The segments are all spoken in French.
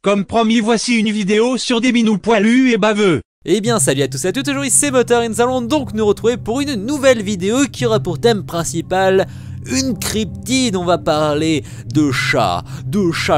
Comme promis, voici une vidéo sur des minous poilus et baveux. Eh bien salut à tous et à toutes, aujourd'hui c'est Moteur et nous allons donc nous retrouver pour une nouvelle vidéo qui aura pour thème principal une cryptide. On va parler de chats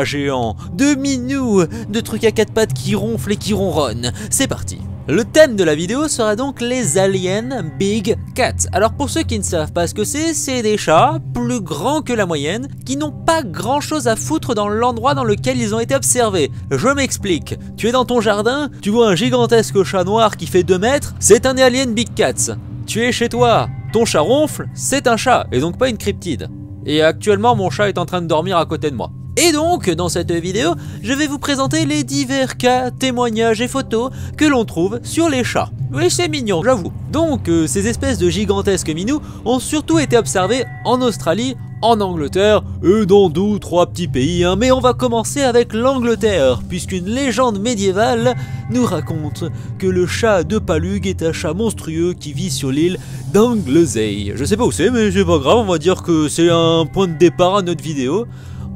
géants, de minous, de trucs à quatre pattes qui ronflent et qui ronronnent. C'est parti. Le thème de la vidéo sera donc les aliens Big Cats. Alors pour ceux qui ne savent pas ce que c'est des chats plus grands que la moyenne qui n'ont pas grand chose à foutre dans l'endroit dans lequel ils ont été observés. Je m'explique, tu es dans ton jardin, tu vois un gigantesque chat noir qui fait 2 mètres, c'est un alien Big Cats. Tu es chez toi, ton chat ronfle, c'est un chat et donc pas une cryptide. Et actuellement mon chat est en train de dormir à côté de moi. Et donc, dans cette vidéo, je vais vous présenter les divers cas, témoignages et photos que l'on trouve sur les chats. Oui, c'est mignon, j'avoue. Donc, ces espèces de gigantesques minous ont surtout été observés en Australie, en Angleterre et dans 2 ou 3 petits pays. Mais on va commencer avec l'Angleterre, puisqu'une légende médiévale nous raconte que le chat de Palug est un chat monstrueux qui vit sur l'île d'Anglesey. Je sais pas où c'est, mais c'est pas grave, on va dire que c'est un point de départ à notre vidéo.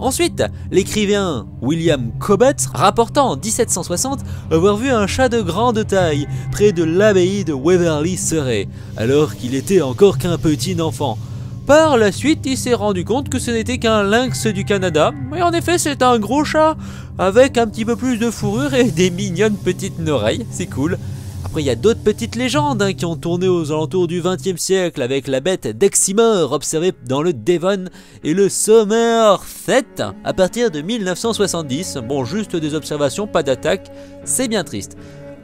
Ensuite, l'écrivain William Cobbett rapportant en 1760 avoir vu un chat de grande taille près de l'abbaye de Waverley-Surrey, alors qu'il était encore qu'un petit enfant. Par la suite, il s'est rendu compte que ce n'était qu'un lynx du Canada, et en effet c'est un gros chat, avec un petit peu plus de fourrure et des mignonnes petites oreilles, c'est cool. Après il y a d'autres petites légendes qui ont tourné aux alentours du XXe siècle avec la bête d'Eximoor observée dans le Devon et le Somerset à partir de 1970. Bon, juste des observations, pas d'attaque, c'est bien triste.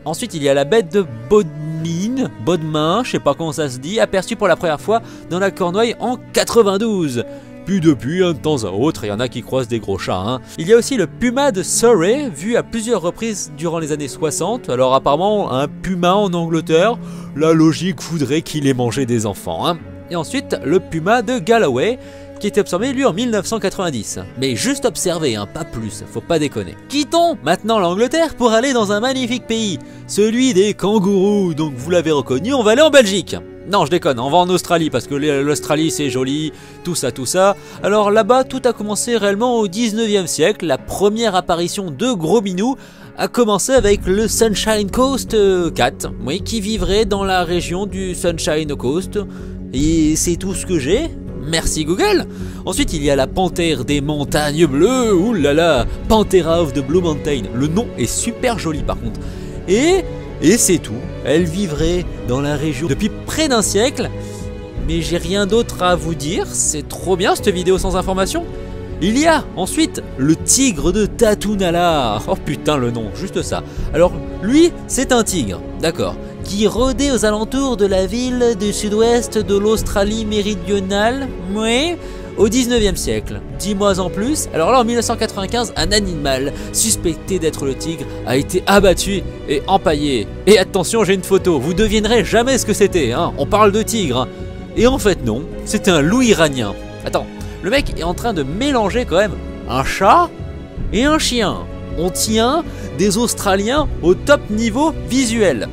Ensuite il y a la bête de Bodmin, je sais pas comment ça se dit, aperçue pour la première fois dans la Cornouaille en 92. Puis depuis, de temps à autre, il y en a qui croisent des gros chats. Il y a aussi le puma de Surrey, vu à plusieurs reprises durant les années 60. Alors apparemment, un puma en Angleterre, la logique voudrait qu'il ait mangé des enfants. Et ensuite, le puma de Galloway, qui était observé lui en 1990. Mais juste observé, pas plus, faut pas déconner. Quittons maintenant l'Angleterre pour aller dans un magnifique pays, celui des kangourous. Donc vous l'avez reconnu, on va aller en Belgique. Non, je déconne, on va en Australie parce que l'Australie c'est joli, tout ça. Alors là-bas, tout a commencé réellement au 19e siècle. La première apparition de gros minous a commencé avec le Sunshine Coast Cat, oui, qui vivrait dans la région du Sunshine Coast. Et c'est tout ce que j'ai. Merci Google. Ensuite il y a la panthère des montagnes bleues. Oulala, Panthera of the Blue Mountain. Le nom est super joli par contre. Et c'est tout. Elle vivrait dans la région depuis près d'1 siècle. Mais j'ai rien d'autre à vous dire. C'est trop bien cette vidéo sans information. Il y a ensuite le tigre de Tatunala. Oh putain le nom, juste ça. Alors lui c'est un tigre, d'accord, qui rôdait aux alentours de la ville du sud-ouest de l'Australie méridionale, oui, au 19e siècle. 10 mois en plus. Alors là en 1995, un animal suspecté d'être le tigre a été abattu et empaillé. Et attention, j'ai une photo, vous devinerez jamais ce que c'était, on parle de tigre. Et en fait non, c'était un loup iranien. Attends, le mec est en train de mélanger quand même un chat et un chien. On tient des Australiens au top niveau visuel.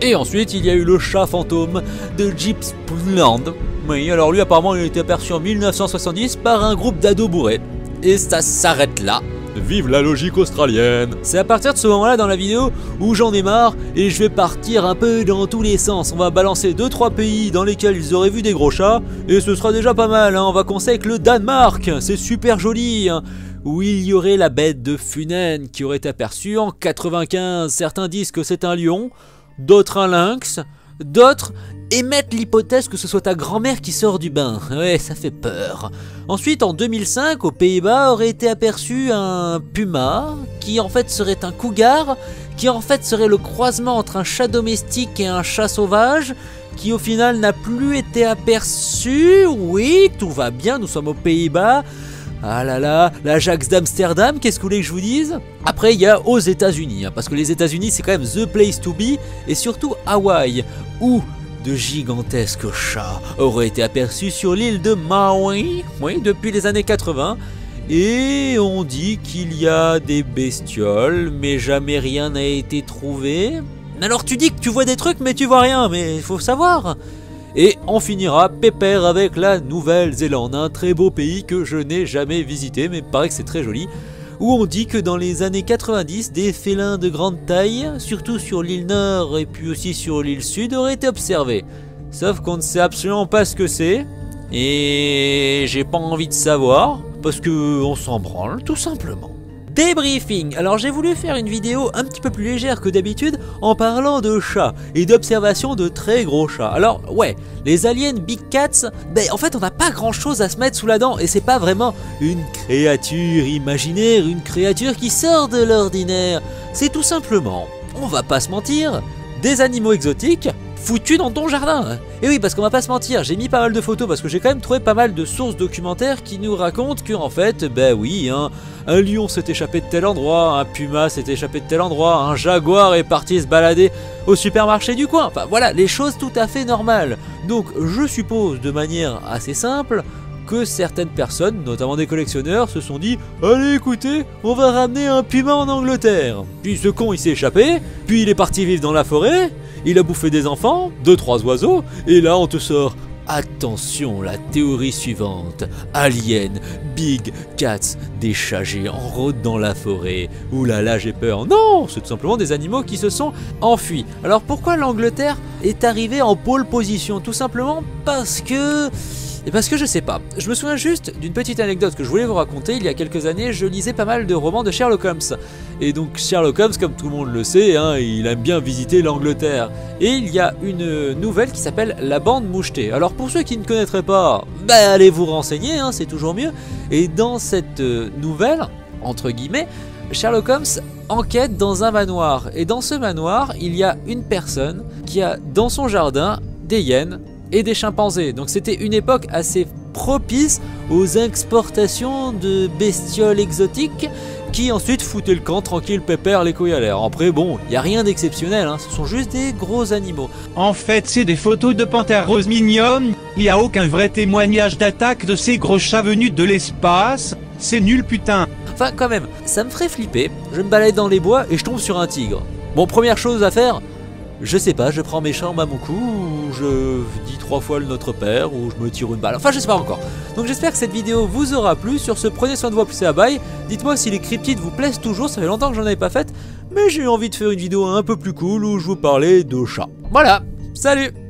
Et ensuite il y a eu le chat fantôme de Gippsland. Oui, alors lui apparemment il a été aperçu en 1970 par un groupe d'ados bourrés. Et ça s'arrête là. Vive la logique australienne. C'est à partir de ce moment là dans la vidéo où j'en ai marre et je vais partir un peu dans tous les sens. On va balancer 2-3 pays dans lesquels ils auraient vu des gros chats et ce sera déjà pas mal. On va commencer avec le Danemark, c'est super joli, où il y aurait la bête de Funen qui aurait été aperçue en 95. Certains disent que c'est un lion, d'autres un lynx, d'autres émettent l'hypothèse que ce soit ta grand-mère qui sort du bain. Ouais, ça fait peur. Ensuite, en 2005, aux Pays-Bas, aurait été aperçu un puma, qui en fait serait un cougar, qui en fait serait le croisement entre un chat domestique et un chat sauvage, qui au final n'a plus été aperçu. Oui, tout va bien, nous sommes aux Pays-Bas. Ah là là, l'Ajax d'Amsterdam, qu'est-ce que vous voulez que je vous dise? Après, il y a aux États-Unis, parce que les États-Unis, c'est quand même the place to be, et surtout Hawaï, où de gigantesques chats auraient été aperçus sur l'île de Maui, oui, depuis les années 80, et on dit qu'il y a des bestioles, mais jamais rien n'a été trouvé. Alors tu dis que tu vois des trucs, mais tu vois rien, mais il faut savoir. Et on finira pépère avec la Nouvelle-Zélande, un très beau pays que je n'ai jamais visité, mais il paraît que c'est très joli. où on dit que dans les années 90, des félins de grande taille, surtout sur l'île Nord et puis aussi sur l'île Sud, auraient été observés. Sauf qu'on ne sait absolument pas ce que c'est, et j'ai pas envie de savoir, parce que on s'en branle tout simplement. Débriefing. Alors j'ai voulu faire une vidéo un petit peu plus légère que d'habitude en parlant de chats et d'observation de très gros chats. Alors ouais, les aliens Big Cats, ben en fait on n'a pas grand chose à se mettre sous la dent et c'est pas vraiment une créature imaginaire, une créature qui sort de l'ordinaire. C'est tout simplement, on va pas se mentir, des animaux exotiques foutus dans ton jardin. Et oui, parce qu'on va pas se mentir, j'ai mis pas mal de photos parce que j'ai quand même trouvé pas mal de sources documentaires qui nous racontent que en fait, ben oui, un lion s'est échappé de tel endroit, un puma s'est échappé de tel endroit, un jaguar est parti se balader au supermarché du coin. Enfin voilà, les choses tout à fait normales. Donc je suppose de manière assez simple que certaines personnes, notamment des collectionneurs, se sont dit « Allez écoutez, on va ramener un puma en Angleterre !» Puis ce con il s'est échappé, puis il est parti vivre dans la forêt, il a bouffé des enfants, 2-3 oiseaux, et là on te sort « Attention, la théorie suivante, Alien, Big Cats, des chats géants rôdent dans la forêt. Ouh là là, j'ai peur. » Non, c'est tout simplement des animaux qui se sont enfuis. Alors pourquoi l'Angleterre est arrivée en pole position? Tout simplement parce que je sais pas. Je me souviens juste d'une petite anecdote que je voulais vous raconter. Il y a quelques années, je lisais pas mal de romans de Sherlock Holmes. Et donc Sherlock Holmes, comme tout le monde le sait, il aime bien visiter l'Angleterre. Et il y a une nouvelle qui s'appelle La Bande Mouchetée. Alors pour ceux qui ne connaîtraient pas, allez vous renseigner, c'est toujours mieux. Et dans cette nouvelle, entre guillemets, Sherlock Holmes enquête dans un manoir. Et dans ce manoir, il y a une personne qui a dans son jardin des hyènes et des chimpanzés. Donc c'était une époque assez propice aux exportations de bestioles exotiques qui ensuite foutaient le camp tranquille pépère les couilles à l'air. Après bon, il n'y a rien d'exceptionnel, ce sont juste des gros animaux. En fait c'est des photos de panthères roses mignonnes, il n'y a aucun vrai témoignage d'attaque de ces gros chats venus de l'espace, c'est nul putain. Enfin quand même, ça me ferait flipper, je me balade dans les bois et je tombe sur un tigre. Bon, première chose à faire, je sais pas, je prends mes charmes à mon cou, ou je dis 3 fois le Notre Père, ou je me tire une balle, enfin je sais pas encore. Donc j'espère que cette vidéo vous aura plu. Sur ce, prenez soin de vous, poussez à bail. Dites-moi si les cryptides vous plaisent toujours, ça fait longtemps que j'en avais pas fait, mais j'ai eu envie de faire une vidéo un peu plus cool où je vous parlais de chats. Voilà, salut!